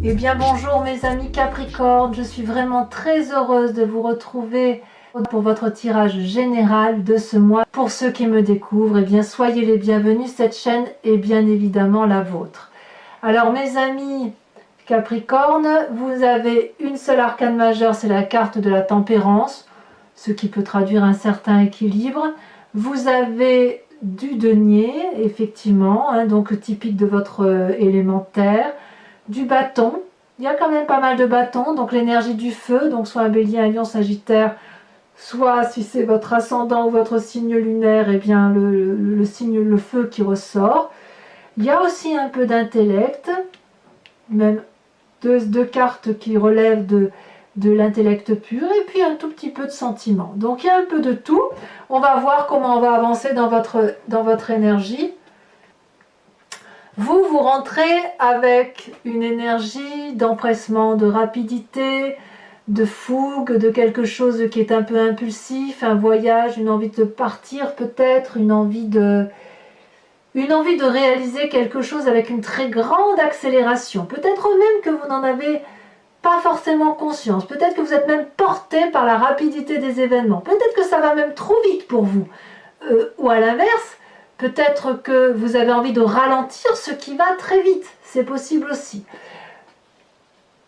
Eh bien bonjour mes amis Capricorne, je suis vraiment très heureuse de vous retrouver pour votre tirage général de ce mois. Pour ceux qui me découvrent, eh bien soyez les bienvenus, cette chaîne est bien évidemment la vôtre. Alors mes amis Capricorne, vous avez une seule arcane majeure, c'est la carte de la tempérance, ce qui peut traduire un certain équilibre. Vous avez du denier, effectivement, donc typique de votre élémentaire. Du bâton, il y a quand même pas mal de bâtons, donc l'énergie du feu, donc soit un bélier, un lion, sagittaire, soit si c'est votre ascendant ou votre signe lunaire, et bien le signe, le feu qui ressort. Il y a aussi un peu d'intellect, même deux cartes qui relèvent de l'intellect pur, et puis un tout petit peu de sentiment. Donc il y a un peu de tout. On va voir comment on va avancer dans votre énergie. Vous rentrez avec une énergie d'empressement, de rapidité, de fougue, de quelque chose qui est un peu impulsif, un voyage, une envie de partir peut-être, une envie de réaliser quelque chose avec une très grande accélération. Peut-être même que vous n'en avez pas forcément conscience. Peut-être que vous êtes même porté par la rapidité des événements. Peut-être que ça va même trop vite pour vous. Ou à l'inverse, peut-être que vous avez envie de ralentir ce qui va très vite. C'est possible aussi.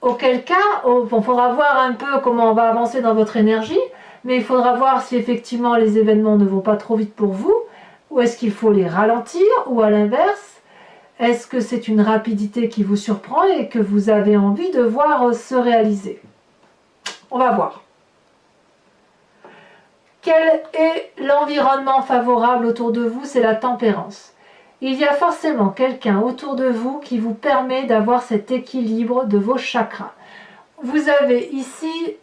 Auquel cas, il faudra voir un peu comment on va avancer dans votre énergie, mais il faudra voir si effectivement les événements ne vont pas trop vite pour vous, ou est-ce qu'il faut les ralentir, ou à l'inverse, est-ce que c'est une rapidité qui vous surprend et que vous avez envie de voir se réaliser? On va voir. Quel est l'environnement favorable autour de vous? C'est la tempérance. Il y a forcément quelqu'un autour de vous qui vous permet d'avoir cet équilibre de vos chakras. Vous avez ici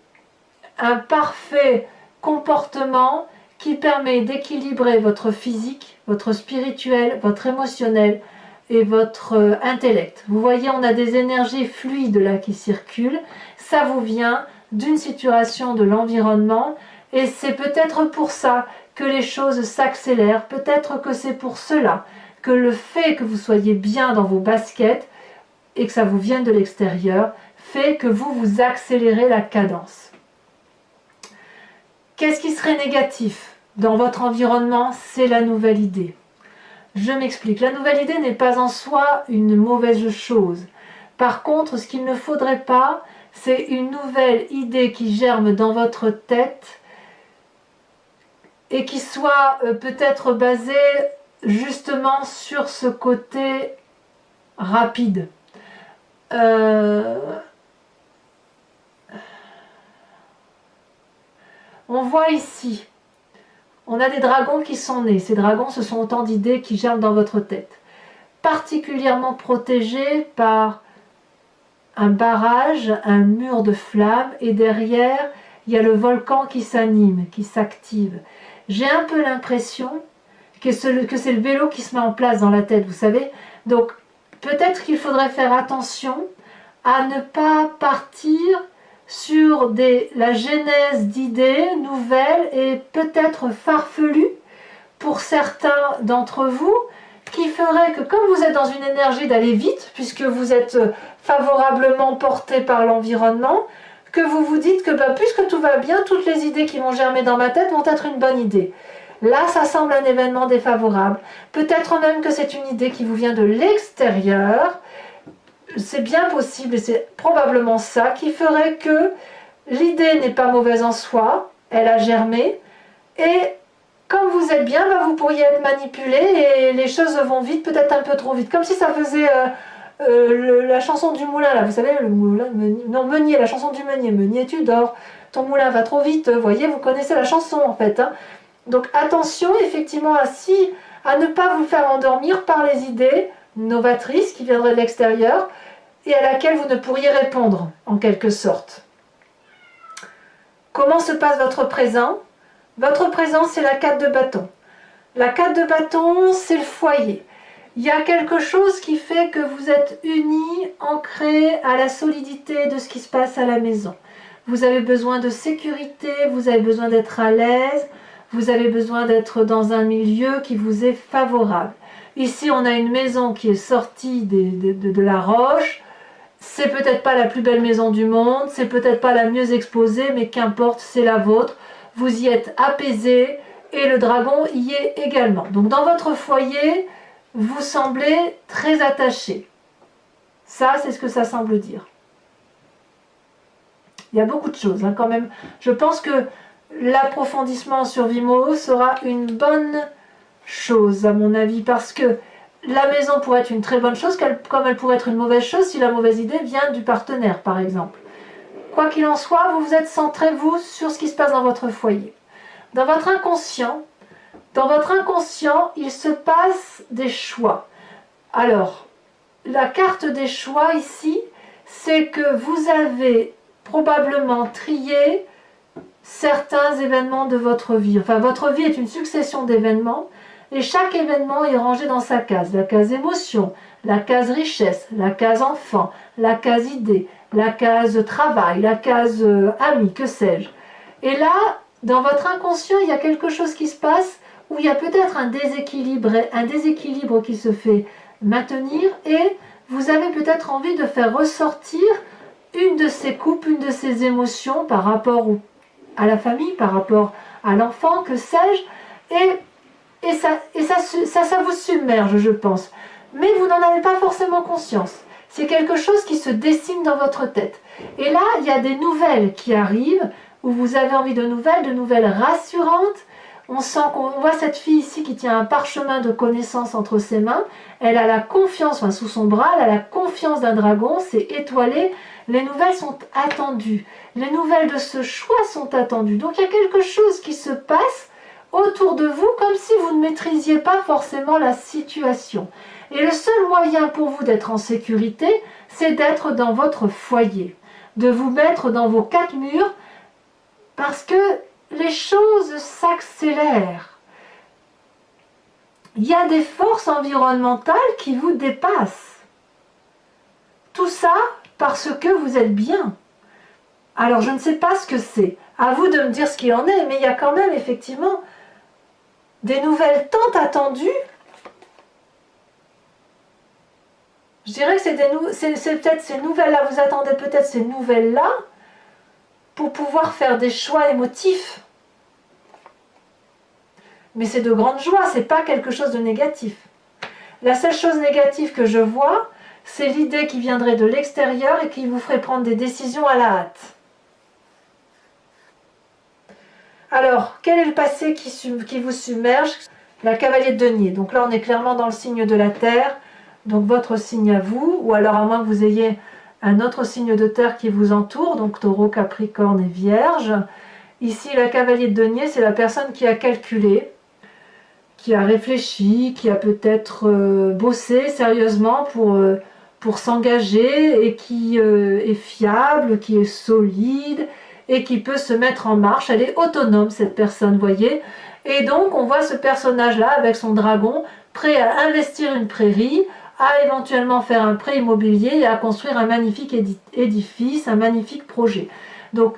un parfait comportement qui permet d'équilibrer votre physique, votre spirituel, votre émotionnel et votre intellect. Vous voyez, on a des énergies fluides là qui circulent. Ça vous vient d'une situation de l'environnement. Et c'est peut-être pour ça que les choses s'accélèrent, peut-être que c'est pour cela que le fait que vous soyez bien dans vos baskets et que ça vous vienne de l'extérieur fait que vous accélérez la cadence. Qu'est-ce qui serait négatif dans votre environnement? C'est la nouvelle idée. Je m'explique, la nouvelle idée n'est pas en soi une mauvaise chose. Par contre, ce qu'il ne faudrait pas, c'est une nouvelle idée qui germe dans votre tête et qui soit peut-être basé justement sur ce côté rapide. On voit ici, on a des dragons qui sont nés. Ces dragons, ce sont autant d'idées qui germent dans votre tête. Particulièrement protégés par un barrage, un mur de flammes, et derrière, il y a le volcan qui s'anime, qui s'active. J'ai un peu l'impression que c'est le vélo qui se met en place dans la tête, vous savez. Donc, peut-être qu'il faudrait faire attention à ne pas partir sur la genèse d'idées nouvelles et peut-être farfelues pour certains d'entre vous, qui ferait que comme vous êtes dans une énergie d'aller vite, puisque vous êtes favorablement porté par l'environnement, que vous vous dites que puisque tout va bien, toutes les idées qui vont germer dans ma tête vont être une bonne idée. Là, ça semble un événement défavorable. Peut-être même que c'est une idée qui vous vient de l'extérieur. C'est bien possible et c'est probablement ça qui ferait que l'idée n'est pas mauvaise en soi, elle a germé, et comme vous êtes bien, vous pourriez être manipulé et les choses vont vite, peut-être un peu trop vite. Comme si ça faisait la chanson du moulin, là, vous savez, le moulin, non, Meunier, la chanson du Meunier. Meunier, tu dors, ton moulin va trop vite. Vous voyez, vous connaissez la chanson en fait. Donc attention effectivement à ne pas vous faire endormir par les idées novatrices qui viendraient de l'extérieur et à laquelle vous ne pourriez répondre en quelque sorte. Comment se passe votre présent? Votre présent, c'est la 4 de bâton. La 4 de bâton, c'est le foyer. Il y a quelque chose qui fait que vous êtes unis, ancrés à la solidité de ce qui se passe à la maison. Vous avez besoin de sécurité, vous avez besoin d'être à l'aise, vous avez besoin d'être dans un milieu qui vous est favorable. Ici, on a une maison qui est sortie de la roche. c'est peut-être pas la plus belle maison du monde, c'est peut-être pas la mieux exposée, mais qu'importe, c'est la vôtre. Vous y êtes apaisé et le dragon y est également. Donc dans votre foyer, vous semblez très attaché. Ça, c'est ce que ça semble dire. Il y a beaucoup de choses quand même. Je pense que l'approfondissement sur Vimeo sera une bonne chose à mon avis, parce que la maison pourrait être une très bonne chose, comme elle pourrait être une mauvaise chose si la mauvaise idée vient du partenaire, par exemple. Quoi qu'il en soit, vous vous êtes centré, vous, sur ce qui se passe dans votre foyer. Dans votre inconscient, il se passe des choix. Alors, la carte des choix ici, c'est que vous avez probablement trié certains événements de votre vie. Enfin, votre vie est une succession d'événements et chaque événement est rangé dans sa case. La case émotion, la case richesse, la case enfant, la case idée, la case travail, la case ami, que sais-je. Et là, dans votre inconscient, il y a quelque chose qui se passe où il y a peut-être un déséquilibre qui se fait maintenir et vous avez peut-être envie de faire ressortir une de ces coupes, une de ces émotions par rapport à la famille, par rapport à l'enfant, que sais-je, et ça vous submerge, je pense. Mais vous n'en avez pas forcément conscience. C'est quelque chose qui se dessine dans votre tête. Et là, il y a des nouvelles qui arrivent, où vous avez envie de nouvelles rassurantes. On voit cette fille ici qui tient un parchemin de connaissances entre ses mains. Elle a la confiance, enfin sous son bras, elle a la confiance d'un dragon, c'est étoilé. Les nouvelles sont attendues. Les nouvelles de ce choix sont attendues. Donc il y a quelque chose qui se passe autour de vous comme si vous ne maîtrisiez pas forcément la situation. Et le seul moyen pour vous d'être en sécurité, c'est d'être dans votre foyer, de vous mettre dans vos quatre murs, parce que les choses s'accélèrent. Il y a des forces environnementales qui vous dépassent. Tout ça parce que vous êtes bien. Alors je ne sais pas ce que c'est. À vous de me dire ce qu'il en est, mais il y a quand même effectivement des nouvelles tant attendues. Je dirais que c'est peut-être ces nouvelles-là, vous attendez peut-être ces nouvelles-là pour pouvoir faire des choix émotifs. Mais c'est de grande joie, c'est pas quelque chose de négatif. La seule chose négative que je vois, c'est l'idée qui viendrait de l'extérieur et qui vous ferait prendre des décisions à la hâte. Alors, quel est le passé qui vous submerge? La cavalier de denier. Donc là, on est clairement dans le signe de la terre, donc votre signe à vous, ou alors à moins que vous ayez un autre signe de terre qui vous entoure, donc taureau, capricorne et vierge. Ici, la cavalier de denier, c'est la personne qui a calculé, qui a réfléchi, qui a peut-être bossé sérieusement pour s'engager et qui est fiable, qui est solide et qui peut se mettre en marche. Elle est autonome, cette personne, voyez. Et donc, on voit ce personnage-là avec son dragon, prêt à investir une prairie, à éventuellement faire un prêt immobilier et à construire un magnifique édifice, un magnifique projet. Donc,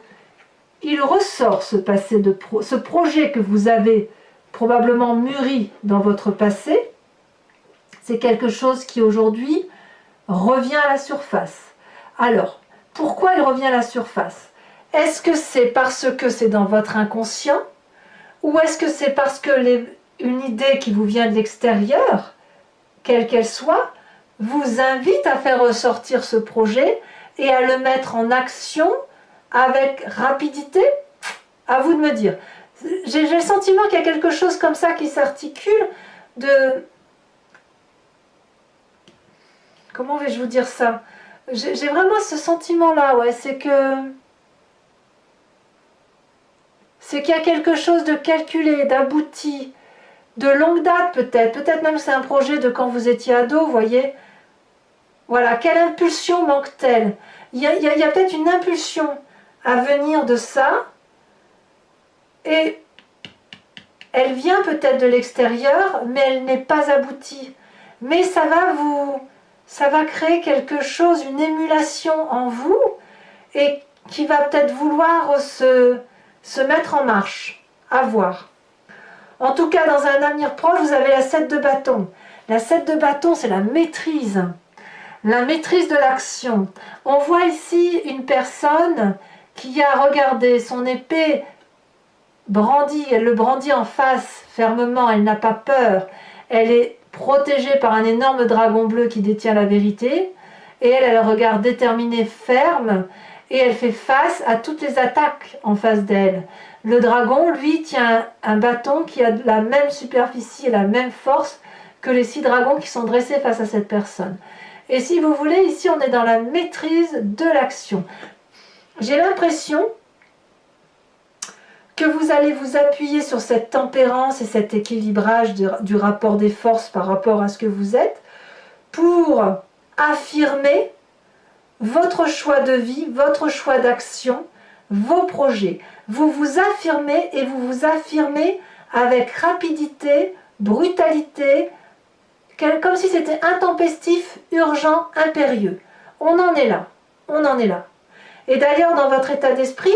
il ressort ce passé ce projet que vous avez probablement mûri dans votre passé. C'est quelque chose qui aujourd'hui revient à la surface. Alors, pourquoi il revient à la surface? Est-ce que c'est parce que c'est dans votre inconscient? Ou est-ce que c'est parce que une idée qui vous vient de l'extérieur, quelle qu'elle soit, vous invite à faire ressortir ce projet et à le mettre en action avec rapidité? À vous de me dire. J'ai le sentiment qu'il y a quelque chose comme ça qui s'articule de... Comment vais-je vous dire ça? J'ai vraiment ce sentiment-là, ouais, c'est qu'il y a quelque chose de calculé, d'abouti, de longue date peut-être même que c'est un projet de quand vous étiez ado, vous voyez. Voilà, quelle impulsion manque-t-elle? Il y a peut-être une impulsion à venir de ça, et elle vient peut-être de l'extérieur, mais elle n'est pas aboutie. Mais ça va créer quelque chose, une émulation en vous, et qui va peut-être vouloir se mettre en marche. À voir. En tout cas, dans un avenir proche, vous avez la 7 de bâton. La 7 de bâton, c'est la maîtrise. la maîtrise de l'action. On voit ici une personne qui a regardé son épée brandie, elle le brandit en face fermement, elle n'a pas peur, elle est protégée par un énorme dragon bleu qui détient la vérité, et elle a le regard déterminé, ferme, et elle fait face à toutes les attaques en face d'elle. Le dragon, lui, tient un bâton qui a la même superficie et la même force que les 6 dragons qui sont dressés face à cette personne. Et si vous voulez, ici on est dans la maîtrise de l'action. J'ai l'impression que vous allez vous appuyer sur cette tempérance et cet équilibrage du rapport des forces par rapport à ce que vous êtes pour affirmer votre choix de vie, votre choix d'action, vos projets. Vous vous affirmez et vous vous affirmez avec rapidité, brutalité, comme si c'était intempestif, urgent, impérieux. On en est là, on en est là. Et d'ailleurs, dans votre état d'esprit,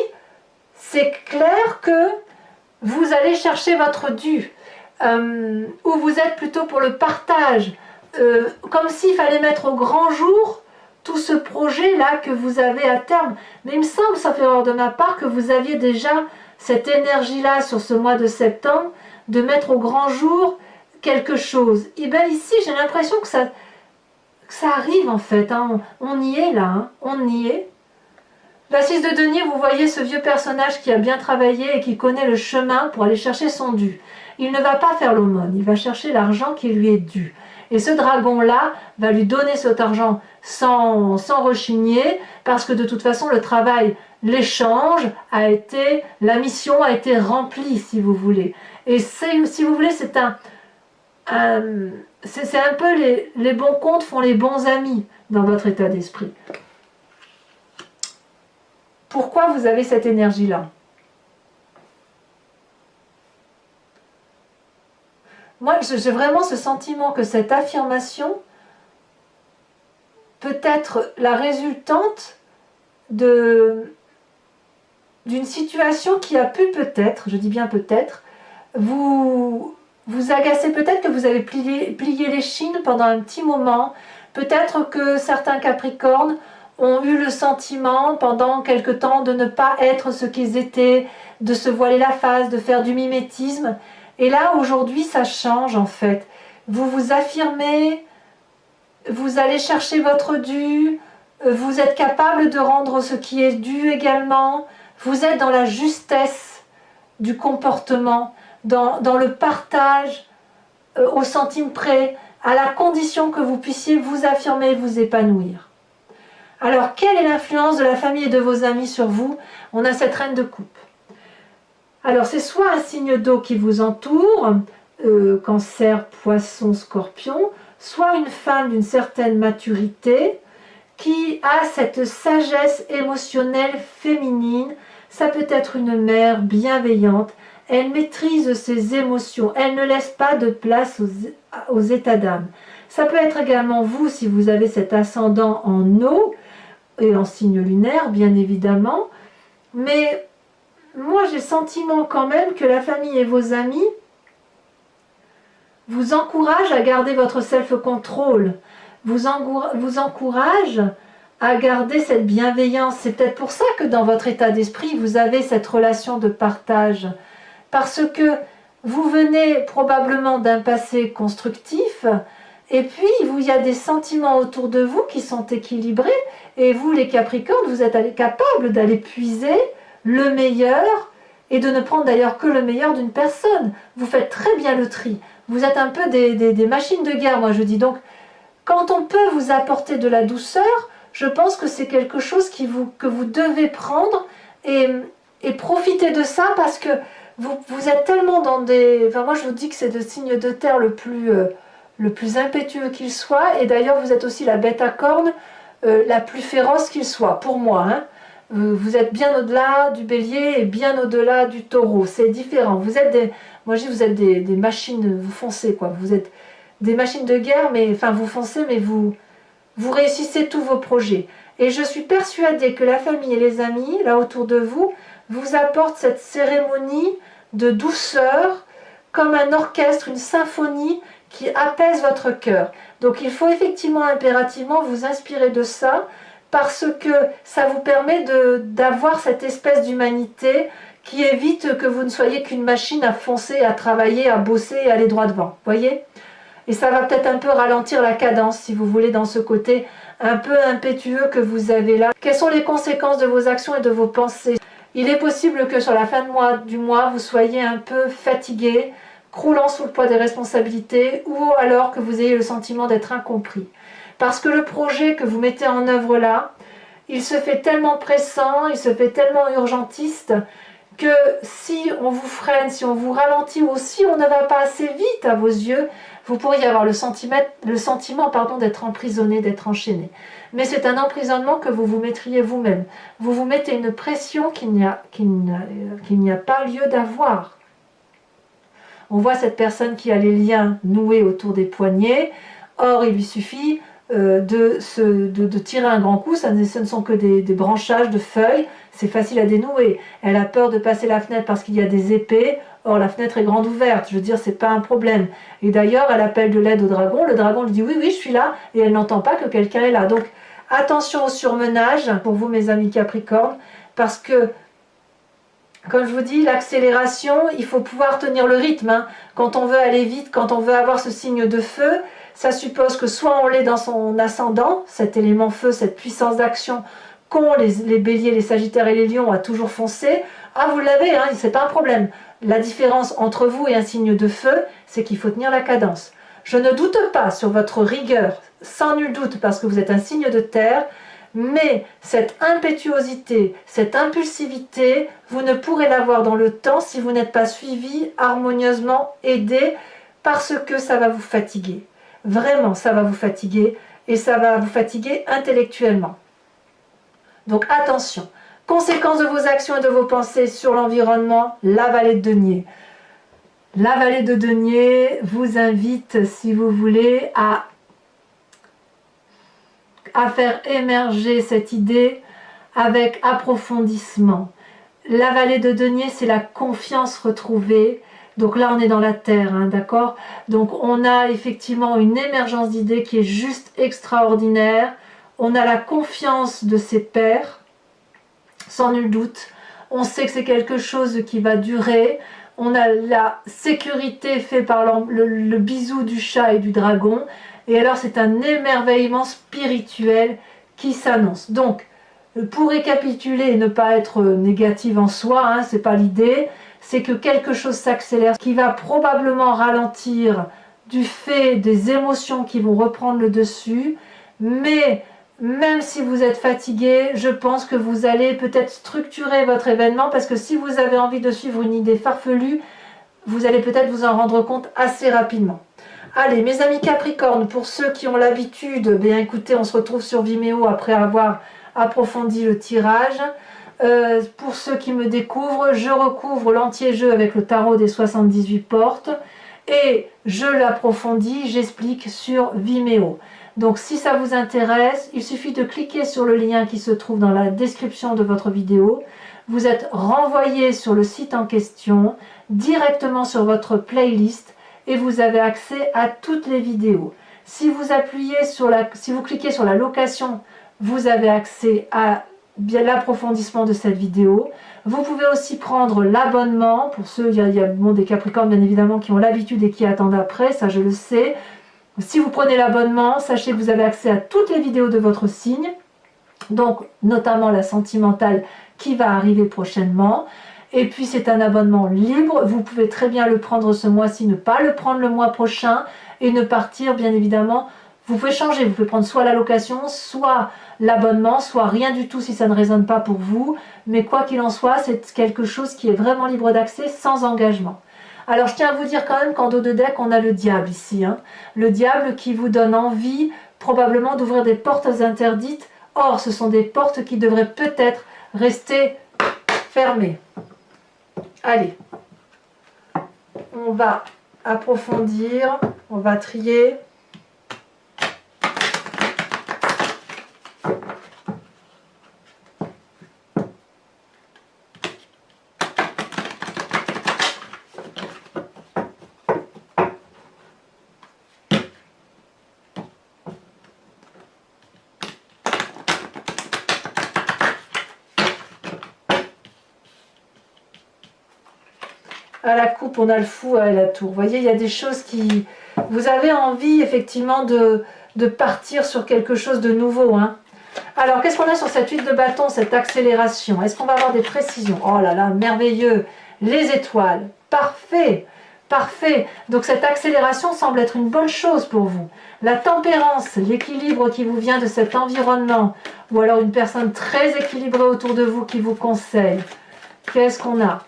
c'est clair que vous allez chercher votre dû, ou vous êtes plutôt pour le partage, comme s'il fallait mettre au grand jour tout ce projet-là que vous avez à terme. Mais il me semble, sauf erreur de ma part, que vous aviez déjà cette énergie-là sur ce mois de septembre, de mettre au grand jour quelque chose. Et bien ici, j'ai l'impression que ça arrive en fait, hein. On y est là, hein. On y est. La 6 de denier, vous voyez ce vieux personnage qui a bien travaillé et qui connaît le chemin pour aller chercher son dû. Il ne va pas faire l'aumône, il va chercher l'argent qui lui est dû. Et ce dragon-là va lui donner cet argent sans rechigner, parce que de toute façon, le travail, l'échange a été, la mission a été remplie, si vous voulez. Et si vous voulez, c'est un peu les bons comptes font les bons amis dans votre état d'esprit. Pourquoi vous avez cette énergie-là? Moi, j'ai vraiment ce sentiment que cette affirmation peut être la résultante d'une situation qui a pu peut-être, je dis bien peut-être, vous agacer. Peut-être que vous avez plié les chines pendant un petit moment. Peut-être que certains Capricornes ont eu le sentiment pendant quelque temps de ne pas être ce qu'ils étaient, de se voiler la face, de faire du mimétisme. Et là, aujourd'hui, ça change en fait. Vous vous affirmez, vous allez chercher votre dû, vous êtes capable de rendre ce qui est dû également. Vous êtes dans la justesse du comportement, dans le partage au centime près, à la condition que vous puissiez vous affirmer et vous épanouir. Alors, quelle est l'influence de la famille et de vos amis sur vous? On a cette reine de coupe. Alors, c'est soit un signe d'eau qui vous entoure, cancer, poisson, scorpion, soit une femme d'une certaine maturité qui a cette sagesse émotionnelle féminine. Ça peut être une mère bienveillante. Elle maîtrise ses émotions. Elle ne laisse pas de place aux états d'âme. Ça peut être également vous, si vous avez cet ascendant en eau, et en signe lunaire, bien évidemment. Mais moi, j'ai le sentiment quand même que la famille et vos amis vous encouragent à garder votre self-control, vous encouragent à garder cette bienveillance. C'est peut-être pour ça que dans votre état d'esprit, vous avez cette relation de partage. Parce que vous venez probablement d'un passé constructif, et puis il y a des sentiments autour de vous qui sont équilibrés, et vous les Capricornes, vous êtes capables d'aller puiser le meilleur, et de ne prendre d'ailleurs que le meilleur d'une personne. Vous faites très bien le tri. Vous êtes un peu des machines de guerre, moi je dis. Donc, quand on peut vous apporter de la douceur, je pense que c'est quelque chose que vous devez prendre et profiter de ça, parce que vous êtes tellement dans des... Enfin, moi je vous dis que c'est le signe de terre le plus impétueux qu'il soit, et d'ailleurs vous êtes aussi la bête à cornes la plus féroce qu'il soit, pour moi, hein. Vous êtes bien au-delà du bélier et bien au-delà du taureau, c'est différent. Vous êtes moi je dis, vous êtes des machines, vous foncez quoi, vous êtes des machines de guerre, mais enfin vous foncez, mais vous réussissez tous vos projets. Et je suis persuadée que la famille et les amis, là autour de vous, vous apportent cette cérémonie de douceur, comme un orchestre, une symphonie qui apaise votre cœur. Donc il faut effectivement impérativement vous inspirer de ça, parce que ça vous permet d'avoir cette espèce d'humanité qui évite que vous ne soyez qu'une machine à foncer, à travailler, à bosser et aller droit devant. Voyez? Et ça va peut-être un peu ralentir la cadence, si vous voulez, dans ce côté un peu impétueux que vous avez là. Quelles sont les conséquences de vos actions et de vos pensées? Il est possible que sur la fin du mois, vous soyez un peu fatigué, croulant sous le poids des responsabilités, ou alors que vous ayez le sentiment d'être incompris. Parce que le projet que vous mettez en œuvre là, il se fait tellement pressant, il se fait tellement urgentiste, que si on vous freine, si on vous ralentit, ou si on ne va pas assez vite à vos yeux, vous pourriez avoir le sentiment d'être emprisonné, d'être enchaîné. Mais c'est un emprisonnement que vous vous mettriez vous-même. Vous vous mettez une pression qu'il n'y a pas lieu d'avoir. On voit cette personne qui a les liens noués autour des poignets. Or, il lui suffit de tirer un grand coup. Ce ne sont que des branchages de feuilles. C'est facile à dénouer. Elle a peur de passer la fenêtre parce qu'il y a des épées. Or, la fenêtre est grande ouverte. Je veux dire, c'est pas un problème. Et d'ailleurs, elle appelle de l'aide au dragon. Le dragon lui dit oui, oui, je suis là. Et elle n'entend pas que quelqu'un est là. Donc, attention au surmenage pour vous, mes amis Capricorne, parce que, comme je vous dis, l'accélération, il faut pouvoir tenir le rythme. Hein. Quand on veut aller vite, quand on veut avoir ce signe de feu, ça suppose que soit on l'est dans son ascendant, cet élément feu, cette puissance d'action qu'ont les béliers, les sagittaires et les lions à toujours foncer. Ah, vous l'avez, hein, c'est pas un problème. La différence entre vous et un signe de feu, c'est qu'il faut tenir la cadence. Je ne doute pas sur votre rigueur, sans nul doute, parce que vous êtes un signe de terre, mais cette impétuosité, cette impulsivité, vous ne pourrez l'avoir dans le temps si vous n'êtes pas suivi, harmonieusement aidé, parce que ça va vous fatiguer. Vraiment, ça va vous fatiguer, et ça va vous fatiguer intellectuellement. Donc attention, conséquences de vos actions et de vos pensées sur l'environnement, la vallée de denier. La vallée de denier vous invite, si vous voulez, à faire émerger cette idée avec approfondissement. La vallée de denier, c'est la confiance retrouvée. Donc là, on est dans la terre, hein, d'accord? Donc on a effectivement une émergence d'idées qui est juste extraordinaire. On a la confiance de ses pairs, sans nul doute. On sait que c'est quelque chose qui va durer. On a la sécurité faite par le bisou du chat et du dragon. Et alors c'est un émerveillement spirituel qui s'annonce. Donc, pour récapituler et ne pas être négative en soi, hein, c'est pas l'idée, c'est que quelque chose s'accélère, qui va probablement ralentir du fait des émotions qui vont reprendre le dessus, mais même si vous êtes fatigué, je pense que vous allez peut-être structurer votre événement, parce que si vous avez envie de suivre une idée farfelue, vous allez peut-être vous en rendre compte assez rapidement. Allez, mes amis Capricorne, pour ceux qui ont l'habitude, bien écoutez, on se retrouve sur Vimeo après avoir approfondi le tirage. Pour ceux qui me découvrent, je recouvre l'entier-jeu avec le tarot des 78 portes et je l'approfondis, j'explique sur Vimeo. Donc si ça vous intéresse, il suffit de cliquer sur le lien qui se trouve dans la description de votre vidéo. Vous êtes renvoyé sur le site en question, directement sur votre playlist, et vous avez accès à toutes les vidéos. Si vous cliquez sur la location, vous avez accès à l'approfondissement de cette vidéo. Vous pouvez aussi prendre l'abonnement, pour ceux, il y a des Capricornes bien évidemment qui ont l'habitude et qui attendent après, ça je le sais. Si vous prenez l'abonnement, sachez que vous avez accès à toutes les vidéos de votre signe, donc notamment la sentimentale qui va arriver prochainement. Et puis c'est un abonnement libre, vous pouvez très bien le prendre ce mois-ci, ne pas le prendre le mois prochain et ne partir bien évidemment. Vous pouvez changer, vous pouvez prendre soit la location, soit l'abonnement, soit rien du tout si ça ne résonne pas pour vous. Mais quoi qu'il en soit, c'est quelque chose qui est vraiment libre d'accès, sans engagement. Alors je tiens à vous dire quand même qu'en dos de deck, on a le diable ici. Hein. Le diable qui vous donne envie probablement d'ouvrir des portes interdites. Or, ce sont des portes qui devraient peut-être rester fermées. Allez, on va approfondir, on va trier. à la coupe, on a le fou à la tour. Vous voyez, il y a des choses qui... Vous avez envie effectivement de partir sur quelque chose de nouveau. Hein. Alors, qu'est-ce qu'on a sur cette 8 de bâton, cette accélération? Est-ce qu'on va avoir des précisions? Oh là là, merveilleux! Les étoiles, parfait! Parfait! Donc cette accélération semble être une bonne chose pour vous. La tempérance, l'équilibre qui vous vient de cet environnement, ou alors une personne très équilibrée autour de vous qui vous conseille. Qu'est-ce qu'on a?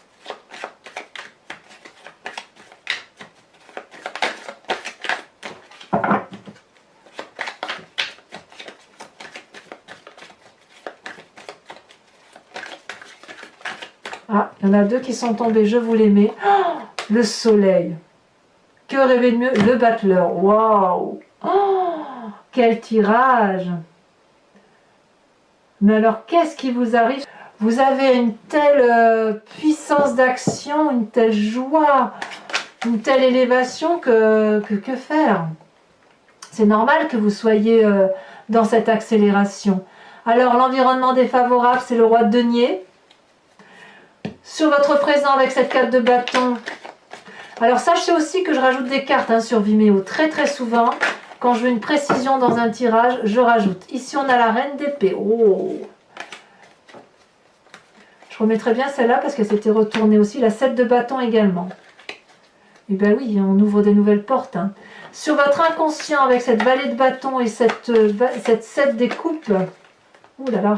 Ah, il y en a deux qui sont tombés, je vous les mets. Oh, le soleil. Que rêver de mieux? Le battleur. Waouh! Oh, quel tirage! Mais alors, qu'est-ce qui vous arrive? Vous avez une telle puissance d'action, une telle joie, une telle élévation que faire? C'est normal que vous soyez dans cette accélération. Alors, l'environnement défavorable, c'est le roi de denier. Sur votre présent avec cette 4 de bâton, alors sachez aussi que je rajoute des cartes hein, sur Vimeo très très souvent. Quand je veux une précision dans un tirage, je rajoute. Ici on a la reine d'épée. Oh, je remettrai bien celle-là parce que c'était retourné aussi. La 7 de bâton également. Et bien oui, on ouvre des nouvelles portes. Hein. Sur votre inconscient avec cette vallée de bâton et cette 7 des coupes. Ouh là là.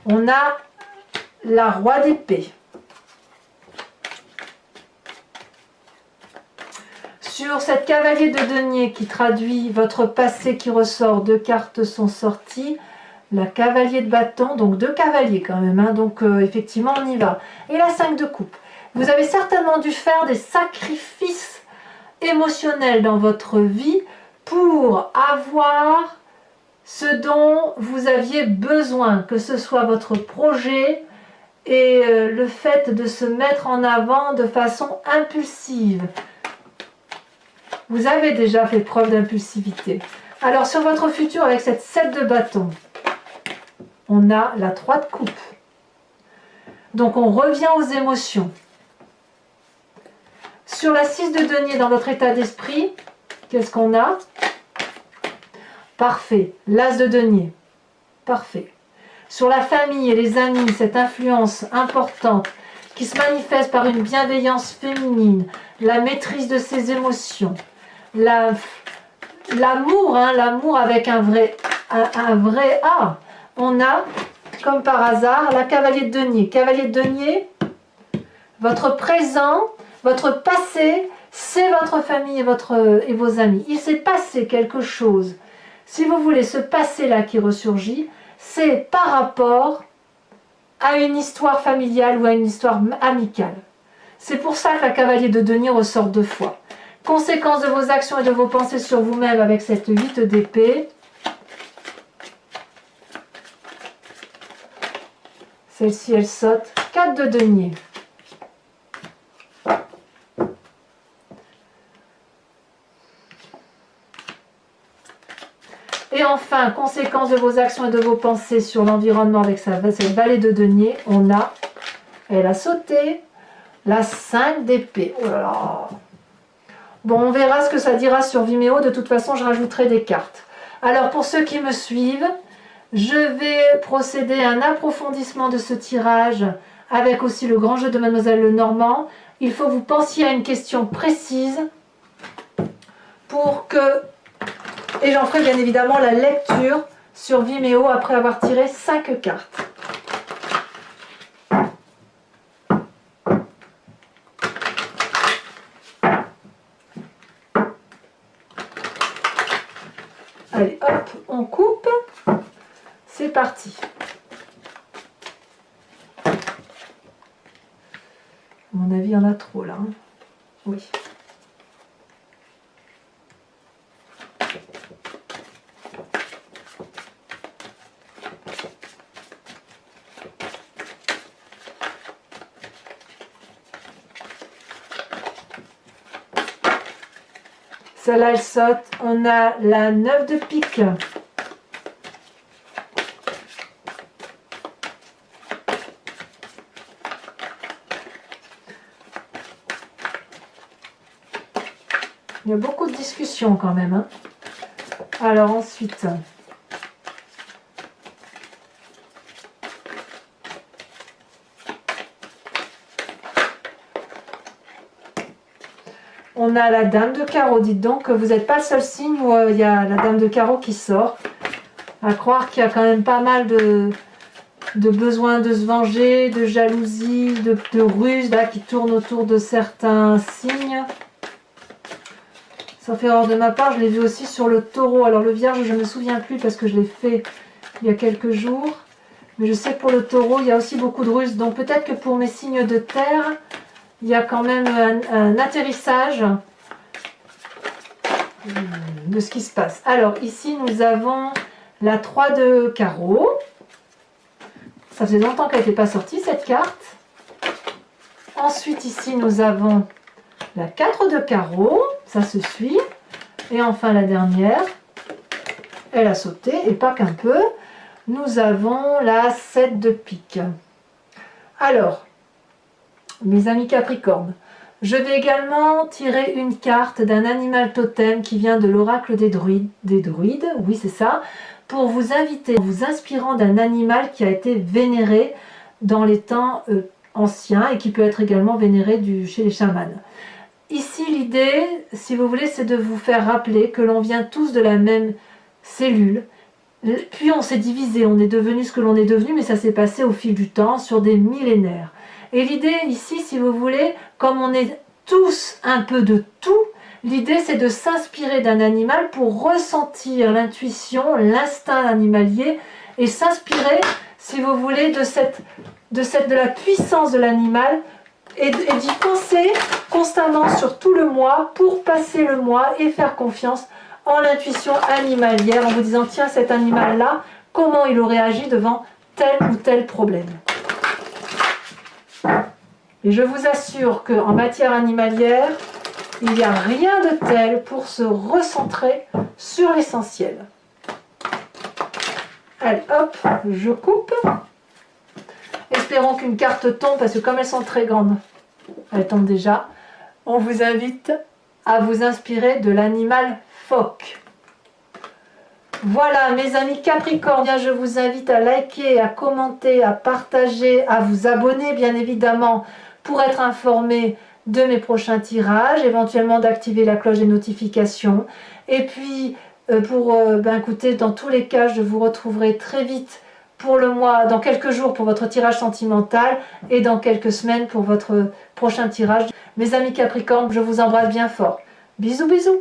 On a la roi d'épée. Sur cette cavalier de denier qui traduit votre passé qui ressort, deux cartes sont sorties. La cavalier de bâton, donc deux cavaliers quand même, hein, donc effectivement on y va. Et la 5 de coupe. Vous avez certainement dû faire des sacrifices émotionnels dans votre vie pour avoir ce dont vous aviez besoin, que ce soit votre projet et le fait de se mettre en avant de façon impulsive. Vous avez déjà fait preuve d'impulsivité. Alors sur votre futur avec cette 7 de bâton, on a la 3 de coupe. Donc on revient aux émotions. Sur la 6 de denier dans votre état d'esprit, qu'est-ce qu'on a? Parfait. L'as de denier. Parfait. Sur la famille et les amis, cette influence importante qui se manifeste par une bienveillance féminine, la maîtrise de ses émotions, l'amour, hein, l'amour avec un vrai A. On a, comme par hasard, la cavalier de denier. Cavalier de denier, votre présent, votre passé, c'est votre famille et vos amis. Il s'est passé quelque chose. Si vous voulez, ce passé-là qui ressurgit, c'est par rapport à une histoire familiale ou à une histoire amicale. C'est pour ça que la cavalier de denier ressort deux fois. Conséquence de vos actions et de vos pensées sur vous-même avec cette 8 d'épée. Celle-ci, elle saute. 4 de denier. Et enfin, conséquence de vos actions et de vos pensées sur l'environnement avec cette vallée de denier, on a, elle a sauté, la 5 d'épée. Oh là là. Bon, on verra ce que ça dira sur Vimeo. De toute façon, je rajouterai des cartes. Alors, pour ceux qui me suivent, je vais procéder à un approfondissement de ce tirage avec aussi le grand jeu de Mademoiselle Lenormand. Il faut que vous pensiez à une question précise pour que... Et j'en ferai bien évidemment la lecture sur Vimeo après avoir tiré 5 cartes. Allez, hop, on coupe. C'est parti. À mon avis, il y en a trop là. Hein. Oui. Celle-là, elle saute. On a la 9 de pique. Il y a beaucoup de discussions quand même, hein. Alors ensuite, on a la dame de carreau. Dites donc que vous n'êtes pas le seul signe où il y a la dame de carreau qui sort. À croire qu'il y a quand même pas mal de besoin de se venger, de jalousie, de ruse là, qui tournent autour de certains signes. Ça fait erreur de ma part, je l'ai vu aussi sur le taureau. Alors le vierge, je ne me souviens plus parce que je l'ai fait il y a quelques jours. Mais je sais que pour le taureau, il y a aussi beaucoup de ruses. Donc peut-être que pour mes signes de terre, il y a quand même un atterrissage de ce qui se passe. Alors ici, nous avons la 3 de carreau. Ça faisait longtemps qu'elle n'était pas sortie, cette carte. Ensuite, ici, nous avons la 4 de carreau. Ça se suit. Et enfin, la dernière, elle a sauté, et pas qu'un peu. Nous avons la 7 de pique. Alors, mes amis Capricorne, je vais également tirer une carte d'un animal totem qui vient de l'oracle des druides, oui c'est ça, pour vous inviter, en vous inspirant d'un animal qui a été vénéré dans les temps anciens et qui peut être également vénéré chez les chamans. Ici l'idée, si vous voulez, c'est de vous faire rappeler que l'on vient tous de la même cellule, puis on s'est divisé, on est devenu ce que l'on est devenu, mais ça s'est passé au fil du temps, sur des millénaires. Et l'idée ici, si vous voulez, comme on est tous un peu de tout, l'idée c'est de s'inspirer d'un animal pour ressentir l'intuition, l'instinct animalier et s'inspirer, si vous voulez, de la puissance de l'animal et d'y penser constamment sur tout le mois pour passer le mois et faire confiance en l'intuition animalière en vous disant tiens, cet animal-là, comment il aurait agi devant tel ou tel problème. Et je vous assure qu'en matière animalière, il n'y a rien de tel pour se recentrer sur l'essentiel. Allez, hop, je coupe. Espérons qu'une carte tombe, parce que comme elles sont très grandes, elles tombent déjà. On vous invite à vous inspirer de l'animal phoque. Voilà mes amis Capricorne, je vous invite à liker, à commenter, à partager, à vous abonner bien évidemment pour être informé de mes prochains tirages, éventuellement d'activer la cloche des notifications. Et puis écoutez, dans tous les cas, je vous retrouverai très vite pour le mois, dans quelques jours pour votre tirage sentimental et dans quelques semaines pour votre prochain tirage. Mes amis Capricorne, je vous embrasse bien fort. Bisous bisous.